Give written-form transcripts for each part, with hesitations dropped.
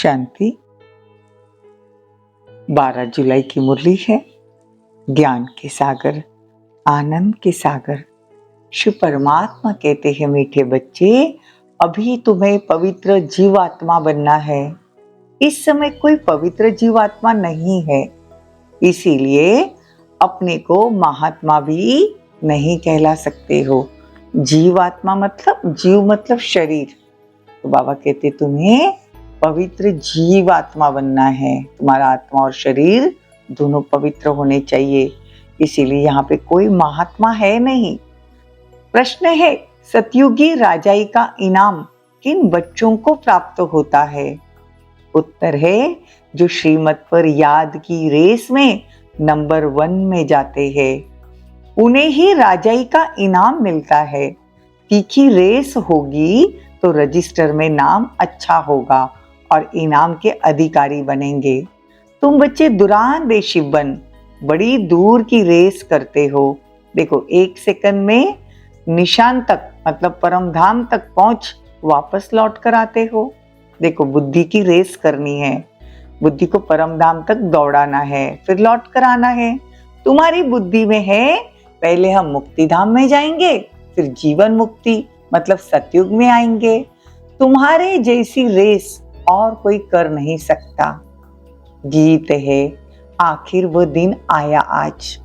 शांति। 12 जुलाई की मुरली है। ज्ञान के सागर, आनंद के सागर। शिव परमात्मा कहते हैं, मीठे बच्चे, अभी तुम्हें पवित्र जीवात्मा बनना है। इस समय कोई पवित्र जीवात्मा नहीं है, इसीलिए अपने को महात्मा भी नहीं कहला सकते हो। जीवात्मा मतलब जीव मतलब शरीर। तो बाबा कहते तुम्हें पवित्र जीवात्मा बनना है। तुम्हारा आत्मा और शरीर दोनों पवित्र होने चाहिए, इसीलिए यहाँ पे कोई महात्मा है नहीं। प्रश्न है, सतयुगी राजाई का इनाम किन बच्चों को प्राप्त होता है? उत्तर है, जो श्रीमत पर याद की रेस में नंबर 1 में जाते हैं, उन्हें ही राजाई का इनाम मिलता है। तीखी रेस होगी तो रजिस्टर में नाम अच्छा होगा और इनाम के अधिकारी बनेंगे। तुम बच्चे दूरांदेशी बन बड़ी दूर की रेस करते हो। देखो, 1 सेकंड में निशान तक मतलब परम धाम तक पहुंच वापस लौट कर आते हो। देखो, बुद्धि की रेस करनी है, बुद्धि को परम धाम तक दौड़ाना है, फिर लौट कर आना है। तुम्हारी बुद्धि में है, पहले हम मुक्ति धाम में जाएंगे, फिर जीवन मुक्ति मतलब सतयुग में आएंगे। तुम्हारे जैसी रेस और कोई कर नहीं सकता। गीत है, आखिर वो दिन आया आज।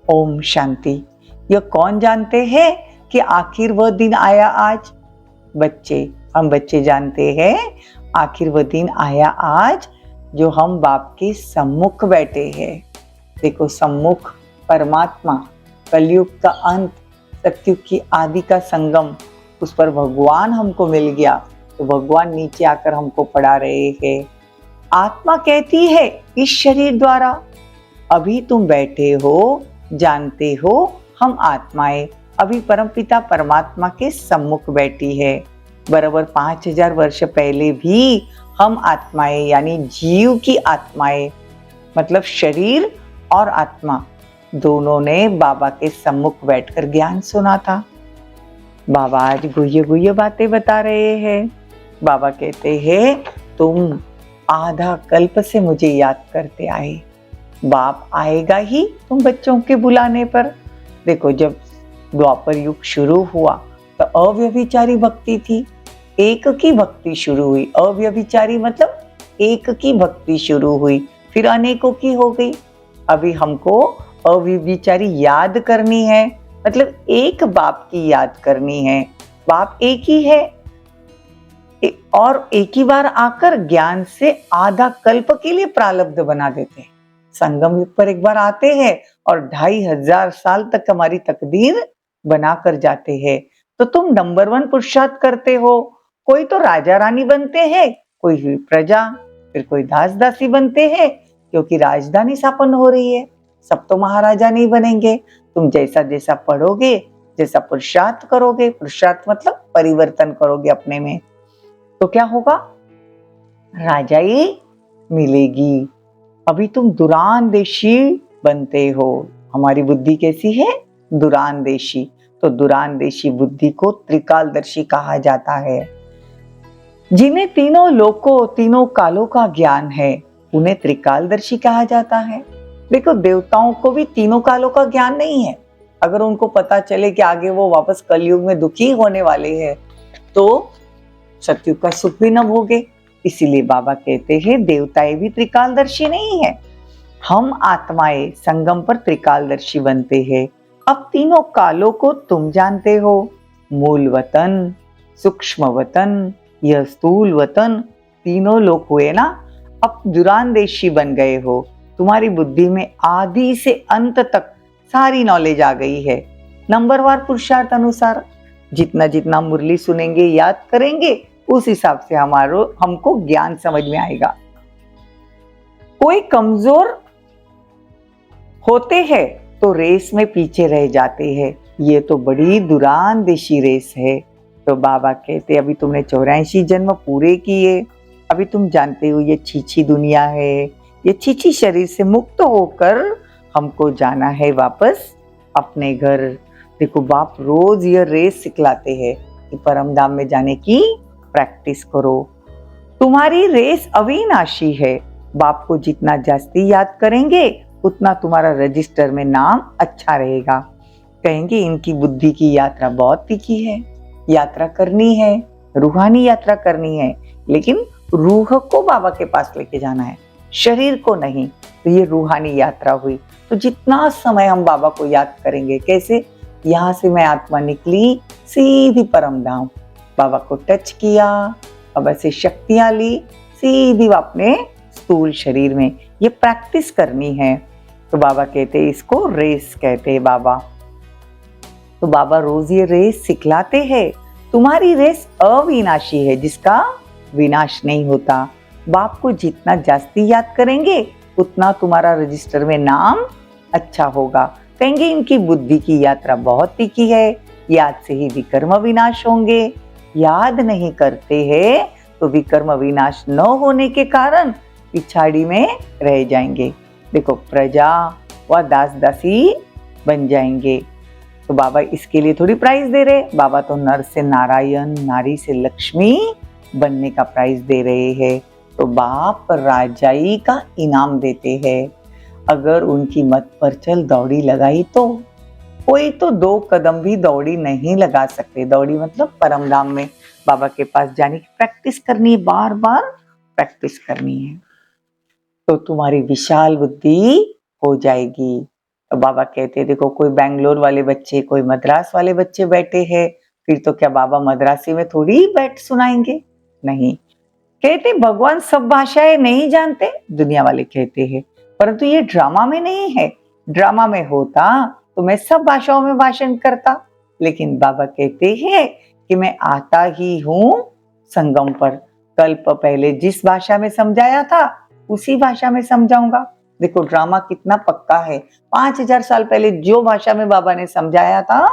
ओम शांति। यह कौन जानते हैं कि आखिर वह दिन आया आज? बच्चे, हम बच्चे जानते हैं आखिर वह दिन आया आज जो हम बाप के सम्मुख बैठे हैं। देखो, सम्मुख परमात्मा, कलयुग का अंत, सतयुग की आदि का संगम, उस पर भगवान हमको मिल गया, तो भगवान नीचे आकर हमको पढ़ा रहे हैं। आत्मा कहती है इस शरीर द्वारा, अभी तुम बैठे हो, जानते हो हम आत्माएं अभी परमपिता परमात्मा के सम्मुख बैठी है। बराबर 5000 वर्ष पहले भी हम आत्माएं यानी जीव की आत्माएं मतलब शरीर और आत्मा दोनों ने बाबा के सम्मुख बैठकर ज्ञान सुना था। बाबा आज गुह्य गुह्य बातें बता रहे हैं। बाबा कहते हैं, तुम आधा कल्प से मुझे याद करते आए, बाप आएगा ही तुम बच्चों के बुलाने पर। देखो, जब द्वापर युग शुरू हुआ तो अव्यभिचारी भक्ति थी, एक की भक्ति शुरू हुई। अव्यभिचारी मतलब एक की भक्ति शुरू हुई, फिर अनेकों की हो गई। अभी हमको अव्यभिचारी याद करनी है, मतलब एक बाप की याद करनी है। बाप एक ही है और एक ही बार आकर ज्ञान से आधा कल्प के लिए प्रारब्ध बना देते हैं। संगम युग पर एक बार आते हैं और 2500 साल तक हमारी तकदीर बना कर जाते हैं। तो तुम नंबर 1 पुरुषार्थ करते हो। कोई तो राजा रानी बनते हैं, कोई प्रजा, फिर कोई दास दासी बनते हैं क्योंकि राजधानी स्थापन हो रही है। सब तो महाराजा नहीं बनेंगे। तुम जैसा जैसा पढ़ोगे, जैसा पुरुषार्थ करोगे, पुरुषार्थ मतलब परिवर्तन करोगे अपने में, तो क्या होगा? राजाई मिलेगी। अभी तुम दूरांदेशी बनते हो। हमारी बुद्धि कैसी है? दूरांदेशी। तो दूरांदेशी बुद्धि को त्रिकालदर्शी कहा जाता है। जिन्हें तीनों लोकों तीनों कालों का ज्ञान है, उन्हें त्रिकालदर्शी कहा जाता है। देखो, देवताओं को भी तीनों कालों का ज्ञान नहीं है। अगर उनको पता चले कि आगे वो वापस कलयुग में दुखी होने वाले हैं, तो सतयुग का सुख भी न भोगे। इसीलिए बाबा कहते हैं, देवताएं भी त्रिकालदर्शी नहीं है। हम आत्माएं संगम पर त्रिकालदर्शी बनते हैं। अब तीनों कालों को तुम जानते हो। मूल वतन, सूक्ष्म वतन, यह स्थूल वतन, तीनों लोग हुए ना। अब दूरांदेशी बन गए हो। तुम्हारी बुद्धि में आदि से अंत तक सारी नॉलेज आ गई है। नंबरवार पुरुषार्थ अनुसार जितना जितना मुरली सुनेंगे, याद करेंगे, उस हिसाब से हमको ज्ञान समझ में आएगा। कोई कमजोर होते हैं तो रेस में पीछे रह जाते हैं। ये तो बड़ी दूरांदेशी रेस है। तो बाबा कहते, अभी तुमने 84 जन्म पूरे किए, अभी तुम जानते हो ये छीछी दुनिया है, ये छीछी शरीर से मुक्त होकर हमको जाना है वापस अपने घर। देखो, बाप रोज ये रेस सिखलाते हैं कि परम धाम में जाने की प्रैक्टिस करो। तुम्हारी रेस अविनाशी है। बाप को जितना जास्ती याद करेंगे उतना तुम्हारा रजिस्टर में नाम अच्छा रहेगा। कहेंगे इनकी बुद्धि की यात्रा बहुत तीखी है, यात्रा करनी है, रूहानी यात्रा करनी है, लेकिन रूह को बाबा के पास लेके जाना है, शरीर को नहीं। तो ये रूहानी यात्रा हुई। तो जितना समय हम बाबा को याद करेंगे, कैसे, यहाँ से मैं आत्मा निकली सीधी परम धाम, बाबा को टच किया, बाबा से शक्तियां ली, सीधी अपने स्थूल शरीर में। ये प्रैक्टिस करनी है। तो बाबा कहते हैं इसको रेस कहते हैं बाबा। तो बाबा रोज ये रेस सिखलाते हैं। तुम्हारी रेस अविनाशी है, जिसका विनाश नहीं होता। बाप को जितना जास्ती याद करेंगे उतना तुम्हारा रजिस्टर में नाम अच्छा होगा। कहेंगे इनकी बुद्धि की यात्रा बहुत तीखी है, याद से ही विकर्म विनाश होंगे। याद नहीं करते हैं तो विकर्म विनाश न होने के कारण पिछाड़ी में रह जाएंगे। देखो, प्रजा व दास दासी बन जाएंगे। तो बाबा इसके लिए थोड़ी प्राइज दे रहे। बाबा तो नर से नारायण, नारी से लक्ष्मी बनने का प्राइज दे रहे हैं। तो बाप राजाई का इनाम देते हैं। अगर उनकी मत पर चल दौड़ी लगाई तो कोई तो 2 कदम भी दौड़ी नहीं लगा सकते। दौड़ी मतलब परम धाम में बाबा के पास जाने की प्रैक्टिस करनी है, बार बार प्रैक्टिस करनी है, तो तुम्हारी विशाल बुद्धि हो जाएगी। तो बाबा कहते हैं देखो, कोई बेंगलोर वाले बच्चे, कोई मद्रास वाले बच्चे बैठे हैं, फिर तो क्या बाबा मद्रासी में थोड़ी बैठ सुनाएंगे? नहीं। कहते भगवान सब भाषाएं नहीं जानते, दुनिया वाले कहते हैं, परंतु ये ड्रामा में नहीं है। ड्रामा में होता तो मैं सब भाषाओं में भाषण करता, लेकिन बाबा कहते हैं कि मैं आता ही हूँ संगम पर। कल्प पहले जिस भाषा में समझाया था उसी भाषा में समझाऊंगा। देखो ड्रामा कितना पक्का है। 5000 साल पहले जो भाषा में बाबा ने समझाया था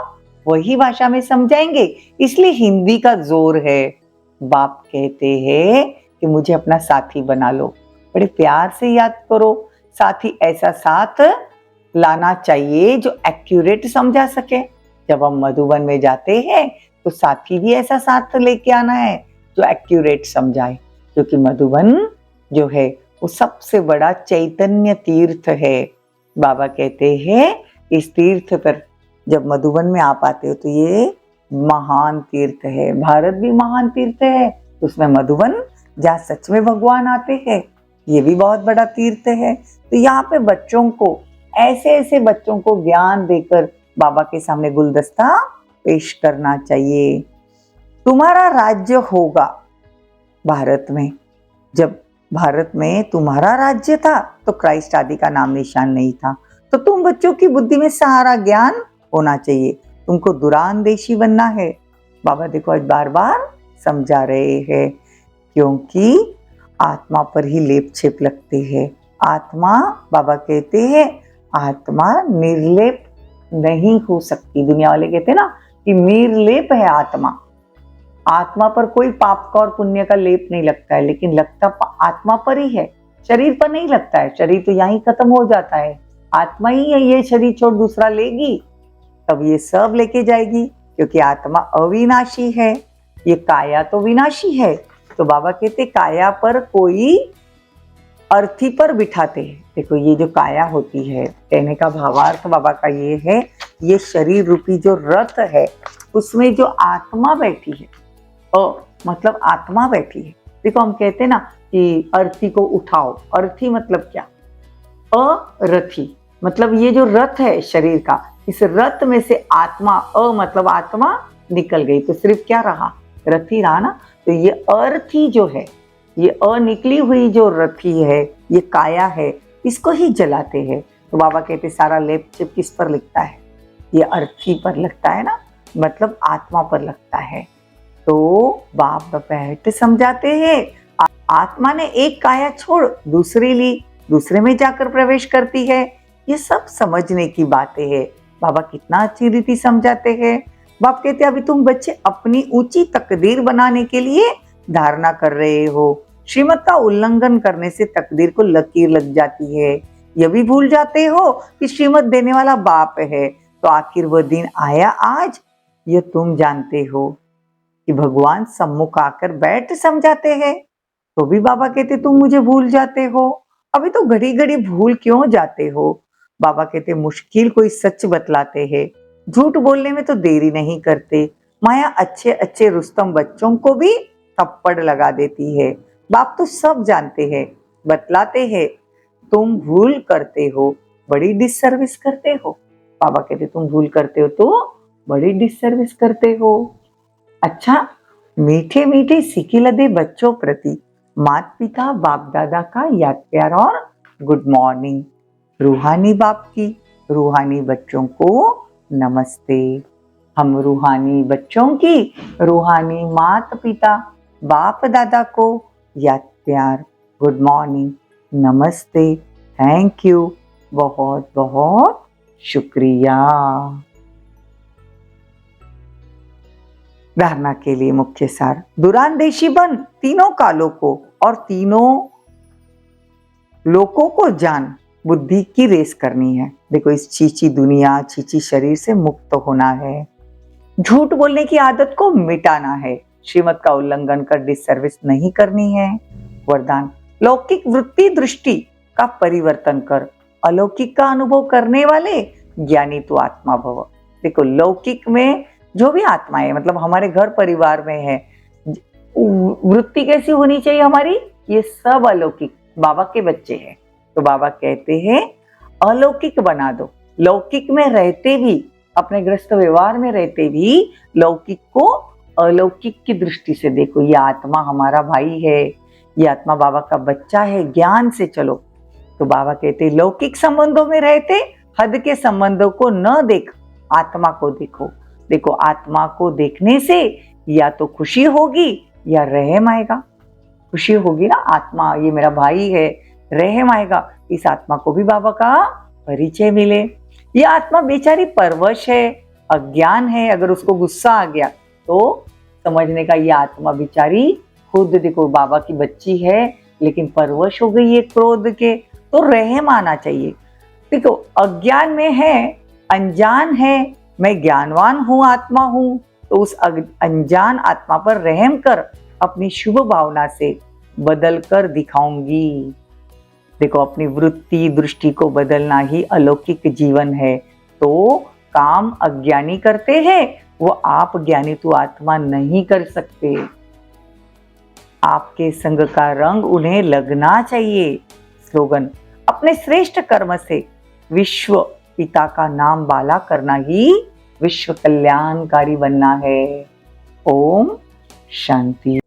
वही भाषा में समझाएंगे, इसलिए हिंदी का जोर है। बाप कहते हैं कि मुझे अपना साथी बना लो, बड़े प्यार से याद करो। साथी ऐसा साथ लाना चाहिए जो एक्यूरेट समझा सके। जब हम मधुबन में जाते हैं तो साथी भी ऐसा साथ लेके आना है जो एक्यूरेट समझाए, क्योंकि मधुबन जो है वो सबसे बड़ा चैतन्य तीर्थ है। बाबा कहते हैं इस तीर्थ पर जब मधुबन में आप आते हो तो ये महान तीर्थ है। भारत भी महान तीर्थ है, उसमें मधुबन जहाँ सच में भगवान आते हैं, ये भी बहुत बड़ा तीर्थ है। तो यहाँ पे बच्चों को, ऐसे ऐसे बच्चों को ज्ञान देकर बाबा के सामने गुलदस्ता पेश करना चाहिए। तुम्हारा राज्य होगा भारत में। जब भारत में तुम्हारा राज्य था तो क्राइस्ट आदि का नाम निशान नहीं था। तो तुम बच्चों की बुद्धि में सारा ज्ञान होना चाहिए। तुमको दुरानदेशी बनना है। बाबा देखो आज बार बार समझा रहे हैं, क्योंकि आत्मा पर ही लेप छेप लगते हैं। आत्मा, बाबा कहते हैं आत्मा निर्लेप नहीं हो सकती। दुनिया वाले कहते हैं ना कि निर्लेप है आत्मा। आत्मा पर कोई पाप का और पुण्य का लेप नहीं लगता है, लेकिन लगता आत्मा पर ही है, शरीर पर नहीं लगता है। शरीर तो यहीं खत्म हो जाता है। आत्मा ही है, ये शरीर छोड़ दूसरा लेगी तब ये सब लेके जाएगी, क्योंकि आत्मा अविनाशी है। ये काया तो विनाशी है। तो बाबा कहते काया पर कोई अर्थी पर बिठाते हैं। देखो ये जो काया होती है, कहने का भावार्थ बाबा का ये है, ये शरीर रूपी जो रथ है उसमें जो आत्मा बैठी है, मतलब आत्मा बैठी है। देखो हम कहते हैं ना कि अर्थी को उठाओ। अर्थी मतलब क्या? अरथी मतलब ये जो रथ है शरीर का, इस रथ में से आत्मा, मतलब आत्मा निकल गई तो सिर्फ क्या रहा? रथी रहा ना। तो ये अर्थी जो है, ये निकली हुई जो रथी है, ये काया है, इसको ही जलाते हैं। तो बाबा कहते सारा लेप चिप किस पर लगता है? ये अर्थी पर लगता है ना, मतलब आत्मा पर लगता है। तो बाप बैठ समझाते हैं आत्मा ने एक काया छोड़ दूसरी ली, दूसरे में जाकर प्रवेश करती है। ये सब समझने की बातें हैं। बाबा कितना अच्छी रीति समझाते हैं। बाप कहते अभी तुम बच्चे अपनी ऊंची तकदीर बनाने के लिए धारणा कर रहे हो। श्रीमत का उल्लंघन करने से तकदीर को लकीर लग जाती है। यह भी भूल जाते हो कि श्रीमत देने वाला बाप है। तो आखिर वह दिन आया आज, यह तुम जानते हो कि भगवान सम्मुख आकर बैठ समझाते हैं। तो भी बाबा कहते तुम मुझे भूल जाते हो, अभी तो घड़ी घड़ी भूल क्यों जाते हो। बाबा कहते मुश्किल कोई सच बतलाते हैं, झूठ बोलने में तो देरी नहीं करते। माया अच्छे अच्छे रुस्तम बच्चों को भी थप्पड़ लगा देती है। बाप तो सब जानते हैं, बतलाते हैं, तुम भूल करते हो, बड़ी डिससर्विस करते हो। बाबा कहते तुम भूल करते हो तो बड़ी डिससर्विस करते हो। अच्छा, मीठे मीठे सिकिलदे बच्चों प्रति माता पिता बाप दादा का याद प्यार और गुड मॉर्निंग। रूहानी बाप की रूहानी बच्चों को नमस्ते। हम रूहानी बच्चों की रूहानी माता पिता बाप दादा को याद प्यार गुड मॉर्निंग, नमस्ते, थैंक यू, बहुत बहुत शुक्रिया। धारणा के लिए मुख्य सार, दुरानदेशी बन तीनों कालों को और तीनों लोकों को जान, बुद्धि की रेस करनी है। देखो, इस चीची दुनिया चीची शरीर से मुक्त होना है, झूठ बोलने की आदत को मिटाना है, श्रीमत का उल्लंघन कर डिससर्विस नहीं करनी है। वरदान, लौकिक वृत्ति दृष्टि का परिवर्तन कर, अलौकिक का अनुभव करने वाले ज्ञानी तू आत्मा भव। देखो, लौकिक में जो भी आत्मा है, मतलब हमारे घर परिवार में है, वृत्ति कैसी होनी चाहिए हमारी, ये सब अलौकिक बाबा के बच्चे हैं। तो बाबा कहते हैं अलौकिक बना दो, लौकिक में रहते भी, अपने ग्रस्त व्यवहार में रहते भी लौकिक को अलौकिक की दृष्टि से देखो। ये आत्मा हमारा भाई है, ये आत्मा बाबा का बच्चा है, ज्ञान से चलो। तो बाबा कहते लौकिक संबंधों में रहते हद के संबंधों को न देख, आत्मा को देखो। देखो, आत्मा को देखने से या तो खुशी होगी या रहम आएगा। खुशी होगी ना, आत्मा ये मेरा भाई है, रहम आएगा, इस आत्मा को भी बाबा का परिचय मिले। ये आत्मा बेचारी परवश है, अज्ञान है, अगर उसको गुस्सा आ गया तो समझने का ये आत्मा बेचारी खुद, देखो बाबा की बच्ची है लेकिन परवश हो गई है क्रोध के, तो रहम आना चाहिए। देखो, अज्ञान में है, अनजान है, मैं ज्ञानवान हूं, आत्मा हूं, तो उस अनजान आत्मा पर रहम कर, अपनी शुभ भावना से बदल कर दिखाऊंगी। देखो, अपनी वृत्ति दृष्टि को बदलना ही अलौकिक जीवन है। तो काम अज्ञानी करते हैं, वो आप ज्ञानी तो आत्मा नहीं कर सकते। आपके संग का रंग उन्हें लगना चाहिए। स्लोगन, अपने श्रेष्ठ कर्म से विश्व पिता का नाम बाला करना ही विश्व कल्याणकारी बनना है। ओम शांति।